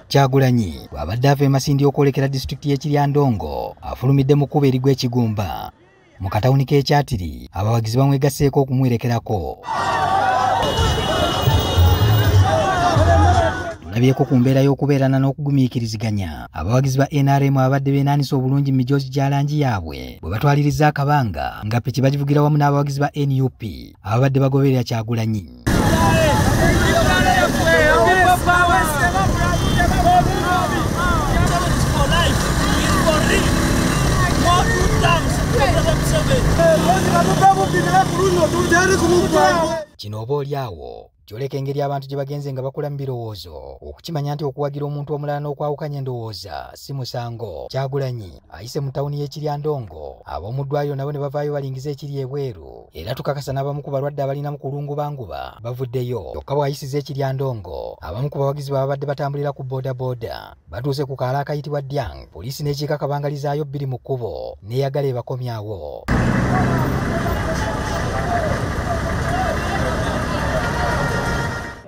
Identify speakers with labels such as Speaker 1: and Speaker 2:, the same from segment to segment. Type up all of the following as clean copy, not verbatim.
Speaker 1: Kyagulanyi bw'abadde ava emasindi okwolekera disitulikiti y'e Kiryandongo afulumidde mu kkubo erigwa Ekigumba mu katawuni k'e Kyatiri abawagizi bamwegasseeko okumwerekerako. Tulabyeko ku mbeera y'okubeerana n'okugumiikiriziganya abawagizi ba NRM abadde beenaanisa obulungi mu mijoozi gya langi yaabwe bwe batwaliriza akabanga nga piki bagivugira wamu n'abawagizi ba NUP ababadde bagoberera Kyagulanyi. Kino oba olyawo kyoleka engeri abantu gye bagenze nga bakula mu birowoozo okukimanya nti okuwagira omuntu omulala n'okwawukanya endowooza si musango. Kyagulanyi ayise mu ttawuni y'e Kiryandongo ab'omu ddwaliro nabo ne bavaayo balingiza ekiri ebweru era tukakasa n'abamu ku balwadde abalina mu kulungubanguba bavuddeyo. Kyokka bw'ayisiza e Kiryandongo abamu ku bawagizi babadde batambulira ku boodabooda batuuse ku kaala akayitibwa Dyang. Poliisi n'ekiika kabangalizaayo bbiri mu kkubo n'eyagala ebakomyawo.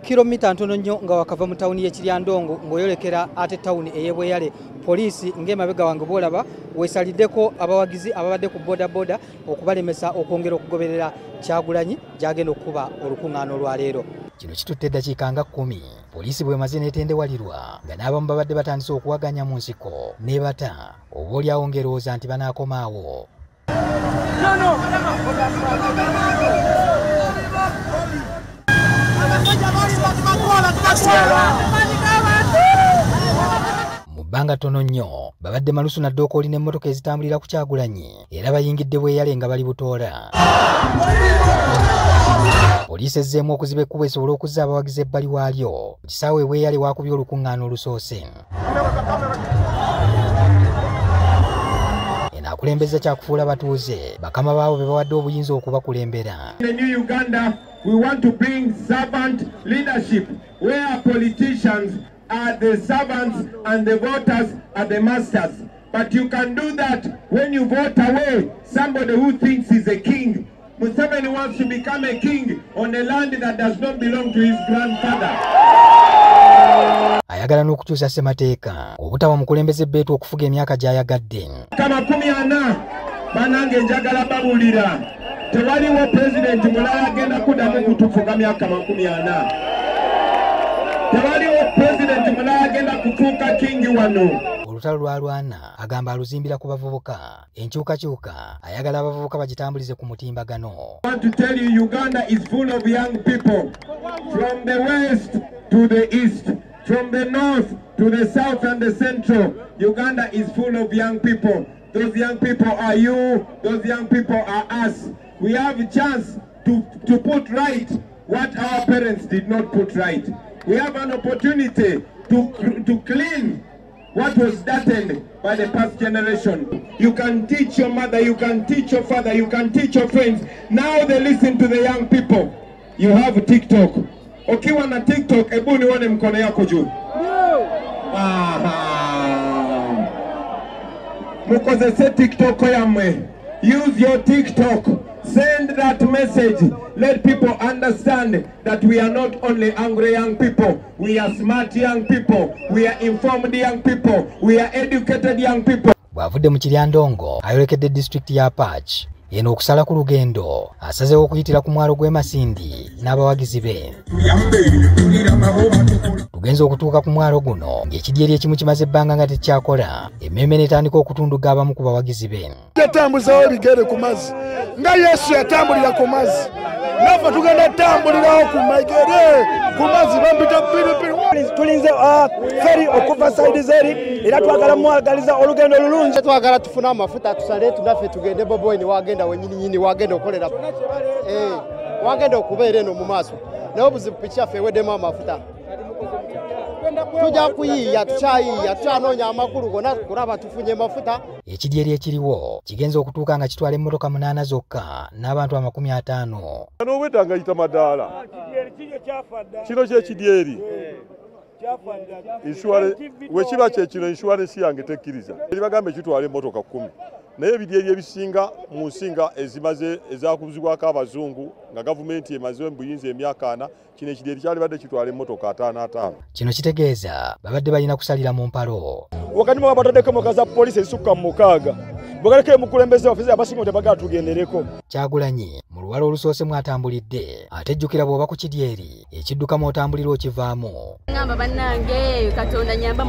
Speaker 1: Kilomita ntono nnyo nga wakava mu ttawuni y'e Kiryandongo ng'oyolekera ate ttawuni ey'e Bweyale. Poliisi ng'emabega wange bw'olaba weesaliddeko abawagizi ababadde ku boodabooda okubalemesa okwongera okugoberera Kyagulanyi gy'agenda okukuba olukuŋŋaana olwaleero. Kino kitutte eddakiika nga 10 poliisi bw'emaze n'etendewalirwa nga n'abamu babadde batandise okuwaganya mu nsiko n'ebata oboolyawo ng'erowooza nti banaakomaawo. Mu bbanga ttono nnyo babadde malusu na ddookooli n'emmotoka ezitambulira ku Kyagulanyi era bayingidde Bweyale nga bali Butoola. Poliisi ezzeemu okuziba ekkubo esobole okuzza abawagizi ebbali waalyo ku kisaawe e Bweyale waakubye olukuŋŋaana olusoose. Akulembeza kyakufuula batuuze bakama baabo be bawadde obuyinza okubakulembera.
Speaker 2: In the new Uganda, we want to bring servant leadership where politicians are the servants and the voters are the masters. But you can do that when you vote away somebody who thinks he's a king. Museveni wants to become a king on a land that does not belong to his grandfather.
Speaker 1: Ayagala n'okukyusa ssemateeka obutaba mukulembeze bbeetu okufuga emyaka gy'ayagadde.
Speaker 2: Kama 40 banange njagala babulira tewaliwo pulezidenti mulala agenda kuddamu kutufuga myaka 40. Tewaliwo pulezidenti mulala agenda kutuuka kingi wano. Olutalo lwalwana agamba aluzimbira ku bavubuka enkyukakyuka ayagala abavubuka bagitambulize ku mutimbagano. I want to tell you Uganda is full of young people from the west to the east. From the north to the south and the central, Uganda is full of young people. Those young people are you, those young people are us. We have a chance to put right what our parents did not put right. We have an opportunity to clean what was dirtied by the past generation. You can teach your mother, you can teach your father, you can teach your friends. Now they listen to the young people. You have TikTok. Ukiwa na TikTok, ebu nione mkono yako juu. Mukozese TikTok yamwe. Use your TikTok. Send that message. Let people understand that we are not only angry young people. We are smart young people. We are informed young people. We are educated young people. Bw'avudde mu Kiryandongo ayolekedde disitulikiti ya Patch. Eno okusala ku lugendo asazeewo okuyitira ku mwalo gw'e Masindi n'abawagizi be. Tugenze okutuuka ku mwalo guno ng'ekidyeri ekimu kimaze ebbanga nga tekyakola emmemme n'etandika okutunduga abamu ku bawagizi be.
Speaker 3: Yatambuzawo ebigere ku mazzi nga Yesu yatambulira ku mazzi naffe tugenda tambulirawo ku magere ku mazzi bampita ppiripiri.
Speaker 4: Tulinze feri okuva sayidi zeri era twagala mwagaliza olugendo lulungi.
Speaker 5: Twagala tufuna amafuta tusale tunaffe tugende Boboini wagenda wenyini wagenda okolera wagenda okubeera eno mu maaso naye obuzibu piki yaffe eweddemu amafuta. Tujja kuyiiya tukyanoonya amakulu gonna kulaba tufunye mafuta.
Speaker 1: Ekidyeri ekiriwo kigenza okutuuka nga kitwala emmotoka 8 zokka n'abantu 50.
Speaker 3: N'obwetanga yita madaala kino kyekidyeri wekiba kyekino inshuwarensi yange tekkiriza eri bagambe kitwala emmotoka 10
Speaker 6: naye ebiri ebisinga mu nsinga ezimaze ezakubuzibwako abazungu nga gavumenti emaze mbuyinza emyaka 4 kino ekiri kyali badde kitwala emmotoka 5.
Speaker 1: Kino kitegeeza babadde balina kusalira mu mpalo.
Speaker 4: Wakati mwa batadeko mukaza police esukka mu 6 bogaleke mukulembeze ofisi abasinga tebaga tugendereko.
Speaker 1: Kyagulanyi mu luwalo olusoose mwatambulidde atejjukira bw'oba ku Kidyeri ekidduka mw'otambulira okivaamu.
Speaker 7: Ngamba bannange Katonda nyamba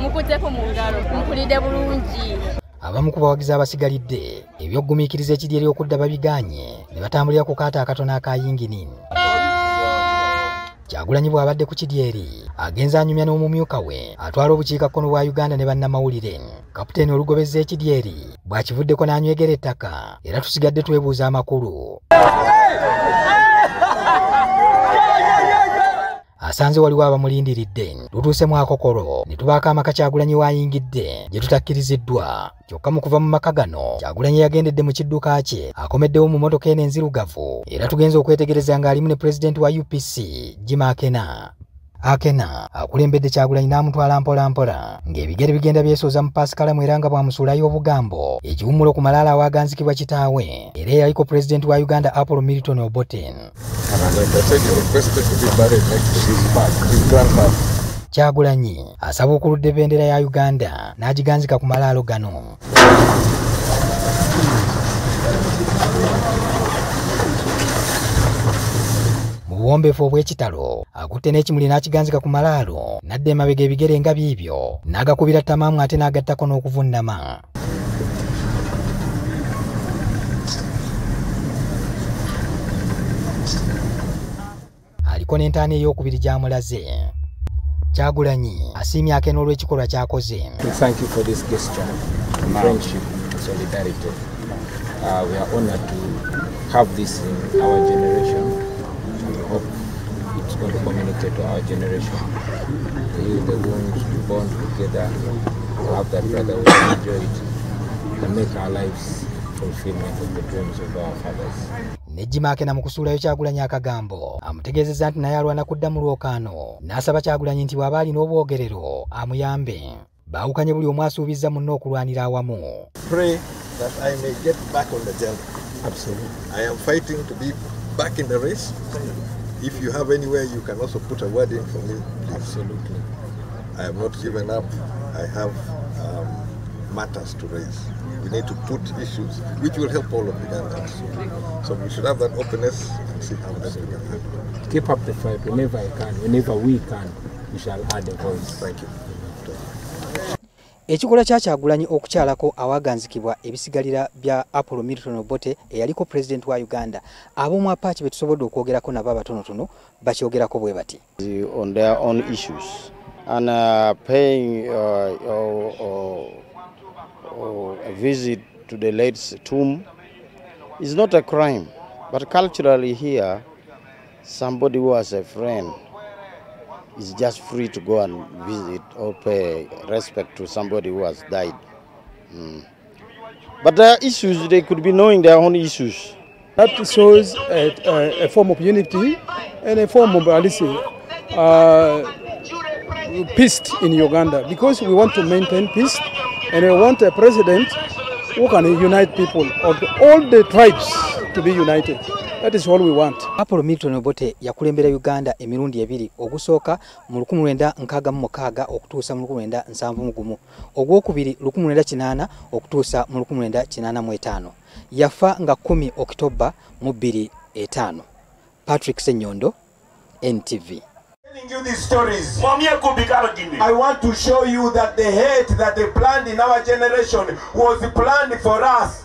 Speaker 7: mukuteko mu ngalo mpulidde bulungi.
Speaker 1: Abamu ku bawagizi abasigalidde eby'okgumiikiriza Ekidyeri okudda babiganye ne batambulira ku kaata akatono aka yingini. Kyagulanyi bw'abadde ku Kidyeri agenza anyumya n'omumyuka we atwala obukiikakkono bwa Uganda ne bannamawulire. Kapiteeni olugobezza Ekidyeri bw'akivuddeko n'anywegera ettaka era tusigadde twebuuza amakulu. Asanze waliwo abamulindiridde lutuuse mu Akokolo ne tubaako amaka Kyagulanyi wayingidde gye tutakkiriziddwa. Kyokka mu kuva mu maka gano Kyagulanyi yagendedde mu kidduka kye akomeddewo mu mmotoka eno enzirugavu era tugenze okwetegereza ng'alimu ne pulezidenti wa UPC Jim Akena. Akena akulembedde Kyagulanyi n'amutwala mpola ng'ebigere bigenda byesooza mu Pasikalamu era nga bwamusuulayo obugambo ekiwummulo ku malaala awaaganzikibwa kitaawe era eyaliko pulezidenti wa Uganda Apollo Milton Obote. Kyagulanyi asaba okuludda ebendera ya Uganda n'agiganzika ku malaalo gano. Mu buwombeefu obw'ekitalo akutte n'ekimuli n'akiganzika ku malaalo n'adda emabega ebigere nga biibyo n'agakubira tamaamu ate n'agattako n'okuvunnama. Aliko n'entaana ey'okubiri gy'amulaze. Kyagulanyi asiimye Akena olw'ekikolwa ky'akoze.
Speaker 8: Thank you for this gesture, friendship, solidarity. We are honored to have this in our generation. We hope it's going to communicate to our generation. To heal the wounds, to bond together, to have that brotherhood, enjoy it, and make our lives fulfillment of the dreams of our fathers.
Speaker 1: Ne Jim Akena mu kusuulayo Kyagulanyi akagambo amutegeezezza nti naye alwana kudda mu lwokaano n'asaba Kyagulanyi nti bw'aba alina obwogerero amuyambe. Baawukanye buli omu asuubizza munne okulwanira awamu.
Speaker 9: Pray that I may get back on the journey. Absolutely. I am fighting to be back in the race. If you have anywhere you can also put a word in for me, please. Absolutely. I have not given up. I have matters to raise. We need to put issues which will help all of Ugandans. So we should have that openness and see how that will happen.
Speaker 8: Keep up the fight whenever I can, whenever we can, we shall add a voice.
Speaker 9: Thank you.
Speaker 1: Ekikola kya Kyagulanyi okukyalako awaaganzikibwa ebisigalira bya Apollo Milton Obote eyaliko pulezidenti wa Uganda ab'omu apaaki be tusobodde okwogerako nabo abatonotono bakyogerako bwe bati.
Speaker 10: On their own issues and paying a visit to the late's tomb is not a crime, but culturally here, somebody who has a friend is just free to go and visit or pay respect to somebody who has died. But their issues, they could be knowing their own issues.
Speaker 3: That shows a form of unity and a form of peace in Uganda, because we want to maintain peace and we want a president who can unite people of all the tribes to be united. That is all we want.
Speaker 1: Apollo Milton Obote yakulembera Uganda emirundi ebiri, ogusooka mu 1966 okutuusa mu 1971, ogwokubiri 1980 okutuusa mu 1985. Yafa nga 10 Oktoba mu 2005. Patrick Senyondo, NTV.
Speaker 2: Telling you these stories, I want to show you that the hate that they planned in our generation was planned for us.